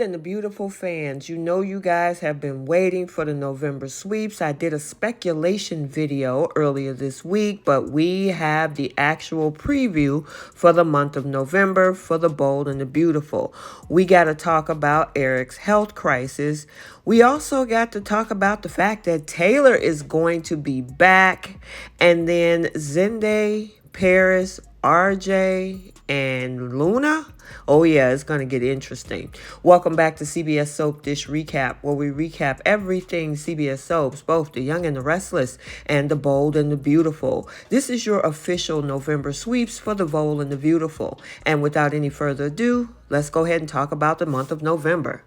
and the beautiful fans, you know you guys have been waiting for the November sweeps. I did a speculation video earlier this week, but we have the actual preview for the month of November for the bold and the beautiful. We got to talk about Eric's health crisis. We also got to talk about the fact that Taylor is going to be back, and then Zende Paris, RJ, and Luna. Oh yeah, it's going to get interesting. Welcome back to CBS Soap Dish Recap, where we recap everything CBS Soaps, both The Young and the Restless and The Bold and the Beautiful. This is your official November sweeps for The Bold and the Beautiful. And without any further ado, let's go ahead and talk about the month of November.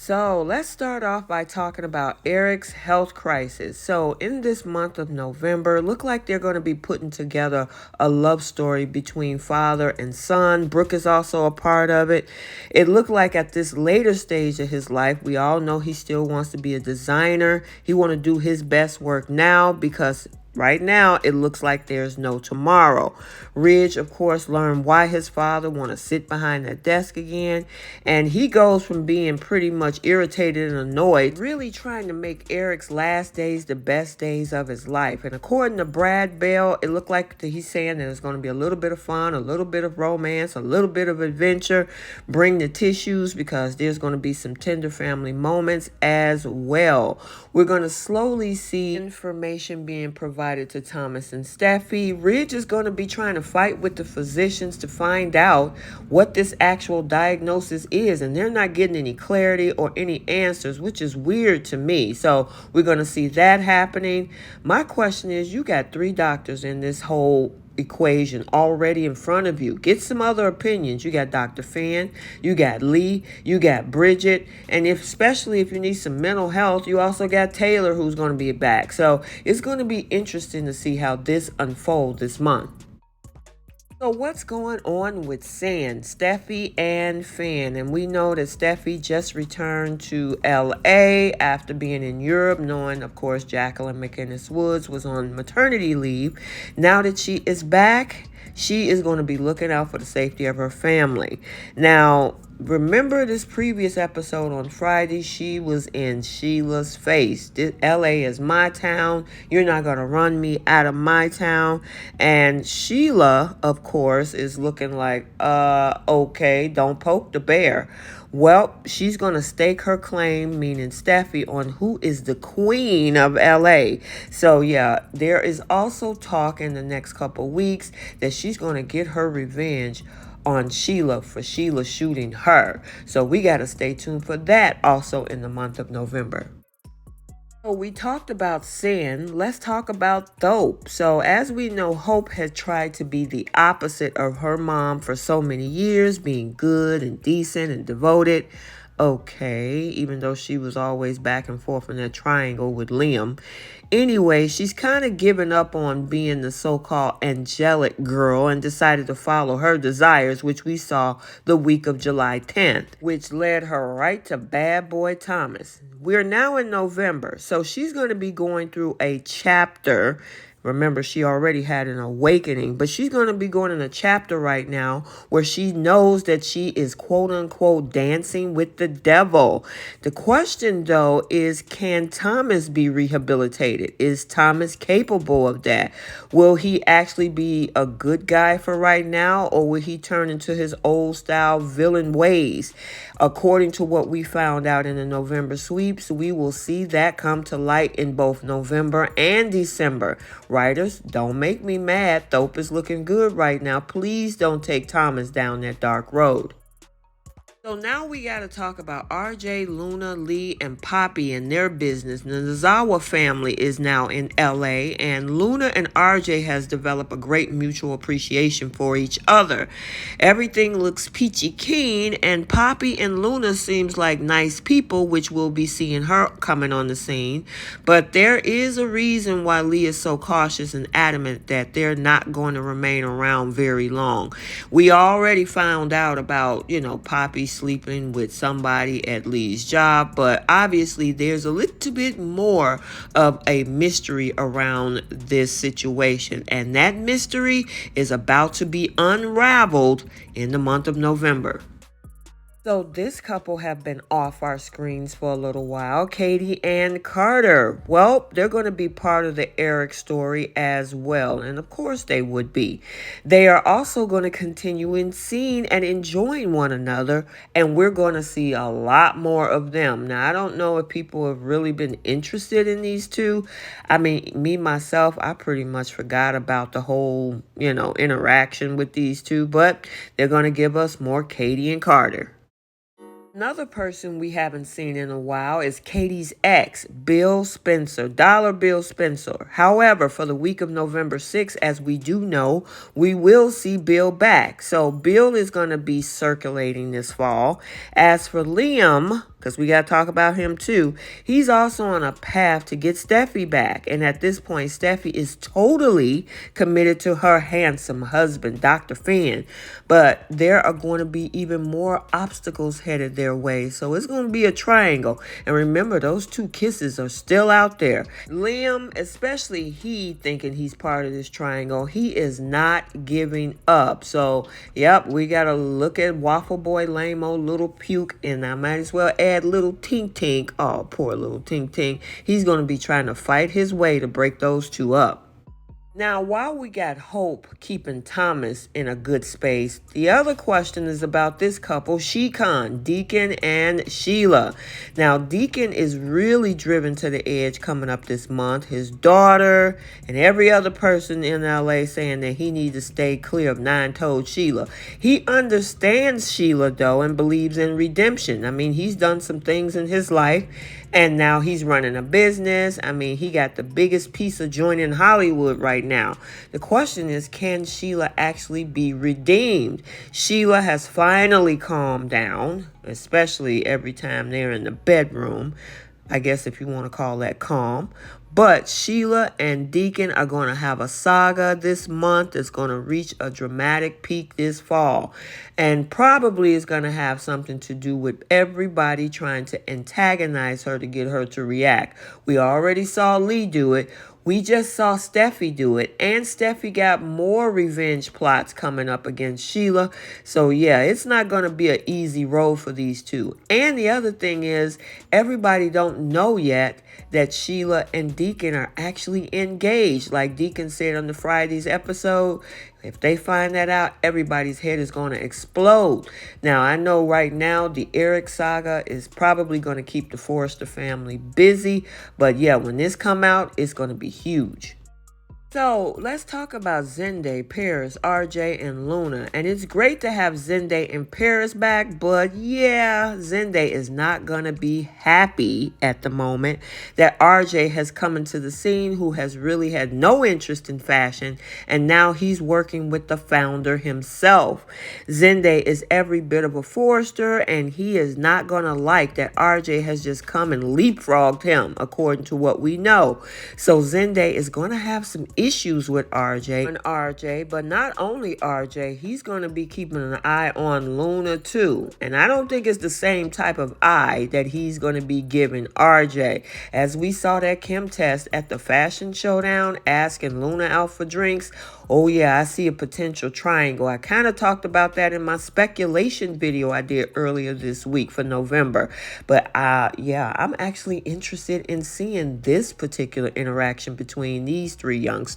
So let's start off by talking about Eric's health crisis. So in this month of November, look like they're going to be putting together a love story between father and son. Brooke is also a part of it. It looked like at this later stage of his life, we all know he still wants to be a designer. He want to do his best work now because right now, it looks like there's no tomorrow. Ridge, of course, learned why his father want to sit behind that desk again. And he goes from being pretty much irritated and annoyed, really trying to make Eric's last days the best days of his life. And according to Brad Bell, it looked like he's saying that there's going to be a little bit of fun, a little bit of romance, a little bit of adventure. Bring the tissues because there's going to be some tender family moments as well. We're going to slowly see information being provided to Thomas and Steffi. Ridge is going to be trying to fight with the physicians to find out what this actual diagnosis is, and they're not getting any clarity or any answers, which is weird to me. So we're going to see that happening. My question is, you got 3 doctors in this whole equation already in front of you. Get some other opinions. You got Dr. Fan, you got Lee, you got Bridget, and especially if you need some mental health, you also got Taylor who's going to be back. So it's going to be interesting to see how this unfolds this month. So what's going on with Steffi and Fan? And we know that Steffi just returned to LA after being in Europe, knowing, of course, Jacqueline McInnes Woods was on maternity leave. Now that she is back, she is going to be looking out for the safety of her family. Now, remember this previous episode on Friday, she was in Sheila's face. LA is my town. You're not going to run me out of my town. And Sheila, of course, is looking like, okay, don't poke the bear. Well, she's going to stake her claim, meaning Steffi, on who is the queen of LA. So, yeah, there is also talk in the next couple weeks that she's going to get her revenge on Sheila for Sheila shooting her. So we got to stay tuned for that also in the month of November. So we talked about sin. Let's talk about Hope. So as we know, Hope had tried to be the opposite of her mom for so many years, being good and decent and devoted. Okay, even though she was always back and forth in that triangle with Liam. Anyway, she's kind of given up on being the so-called angelic girl and decided to follow her desires, which we saw the week of July 10th, which led her right to bad boy Thomas. We're now in November, so she's going to be going through a chapter. Remember, she already had an awakening, but she's going to be going in a chapter right now where she knows that she is quote unquote dancing with the devil. The question, though, is can Thomas be rehabilitated? Is Thomas capable of that? Will he actually be a good guy for right now, or will he turn into his old style villain ways? According to what we found out in the November sweeps, we will see that come to light in both November and December. Writers, don't make me mad. Thope is looking good right now. Please don't take Thomas down that dark road. So now we got to talk about RJ, Luna, Lee, and Poppy and their business. The Nazawa family is now in LA, and Luna and RJ has developed a great mutual appreciation for each other. Everything looks peachy keen, and Poppy and Luna seems like nice people, which we'll be seeing her coming on the scene. But there is a reason why Lee is so cautious and adamant that they're not going to remain around very long. We already found out about, Poppy sleeping with somebody at Lee's job, but obviously there's a little bit more of a mystery around this situation, and that mystery is about to be unraveled in the month of November. So this couple have been off our screens for a little while, Katie and Carter. Well, they're going to be part of the Eric story as well, and of course they would be. They are also going to continue in seeing and enjoying one another, and we're going to see a lot more of them. Now, I don't know if people have really been interested in these two. I mean, me, myself, I pretty much forgot about the whole, interaction with these two, but they're going to give us more Katie and Carter. Another person we haven't seen in a while is Katie's ex, Bill Spencer, Dollar Bill Spencer. However, for the week of November 6th, as we do know, we will see Bill back. So Bill is going to be circulating this fall. As for Liam, because we got to talk about him too, he's also on a path to get Steffi back. And at this point, Steffi is totally committed to her handsome husband, Dr. Finn. But there are going to be even more obstacles headed their way. So it's going to be a triangle. And remember, those two kisses are still out there. Liam, especially he thinking he's part of this triangle, he is not giving up. So, yep, we got to look at Waffle Boy, lame-o, little puke, and I might as well add little Tink Tink. Oh, poor little Tink Tink. He's going to be trying to fight his way to break those two up. Now, while we got Hope keeping Thomas in a good space, the other question is about this couple, Deacon and Sheila. Now, Deacon is really driven to the edge coming up this month. His daughter and every other person in LA saying that he needs to stay clear of nine-toed Sheila. He understands Sheila, though, and believes in redemption. I mean, he's done some things in his life, and now he's running a business. I mean, he got the biggest piece of joint in Hollywood right now. The question is, can Sheila actually be redeemed? Sheila has finally calmed down, especially every time they're in the bedroom. I guess if you want to call that calm. But Sheila and Deacon are going to have a saga this month. It's going to reach a dramatic peak this fall. And probably is going to have something to do with everybody trying to antagonize her to get her to react. We already saw Lee do it. We just saw Steffi do it, and Steffi got more revenge plots coming up against Sheila. So yeah, it's not going to be an easy road for these two. And the other thing is, everybody don't know yet that Sheila and Deacon are actually engaged. Like Deacon said on the Friday's episode, if they find that out, everybody's head is going to explode. Now, I know right now the Eric saga is probably going to keep the Forrester family busy. But yeah, when this come out, it's going to be huge. So let's talk about Zende, Paris, RJ, and Luna. And it's great to have Zende and Paris back, but yeah, Zende is not going to be happy at the moment that RJ has come into the scene, who has really had no interest in fashion, and now he's working with the founder himself. Zende is every bit of a Forrester, and he is not going to like that RJ has just come and leapfrogged him, according to what we know. So Zende is going to have some issues with RJ, but not only RJ, he's going to be keeping an eye on Luna too. And I don't think it's the same type of eye that he's going to be giving RJ. As we saw that Kim test at the fashion showdown, asking Luna out for drinks. Oh yeah, I see a potential triangle. I kind of talked about that in my speculation video I did earlier this week for November. But yeah, I'm actually interested in seeing this particular interaction between these three youngsters.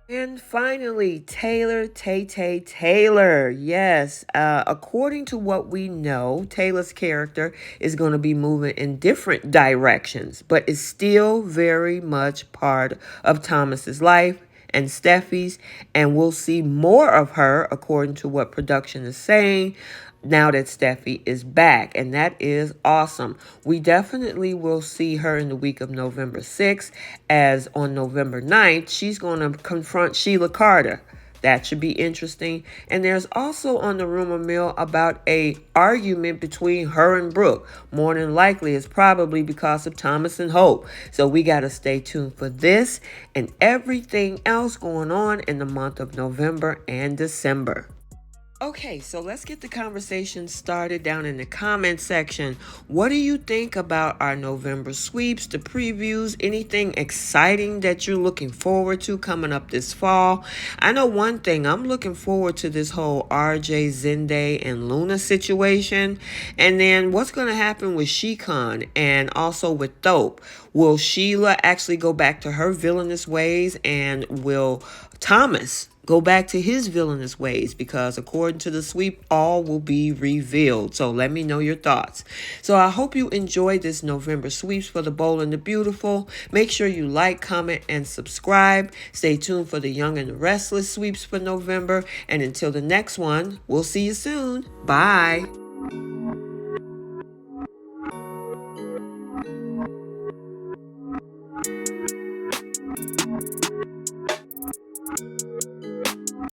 And finally, Taylor, Taylor. Yes, according to what we know, Taylor's character is going to be moving in different directions, but is still very much part of Thomas's life and Steffi's, and we'll see more of her according to what production is saying now that Steffi is back, and that is awesome. We definitely will see her in the week of November 6th, as on November 9th, she's going to confront Sheila Carter. That should be interesting. And there's also on the rumor mill about a argument between her and Brooke. More than likely, it's probably because of Thomas and Hope. So we got to stay tuned for this and everything else going on in the month of November and December. Okay, so let's get the conversation started down in the comment section. What do you think about our November sweeps, the previews, anything exciting that you're looking forward to coming up this fall? I know one thing, I'm looking forward to this whole RJ, Zende, and Luna situation. And then what's going to happen with Shecon and also with Thope? Will Sheila actually go back to her villainous ways, and will Thomas go back to his villainous ways? Because according to the sweep, all will be revealed. So let me know your thoughts. So I hope you enjoyed this November sweeps for the Bold and the Beautiful. Make sure you like, comment, and subscribe. Stay tuned for the Young and the Restless sweeps for November. And until the next one, we'll see you soon. Bye.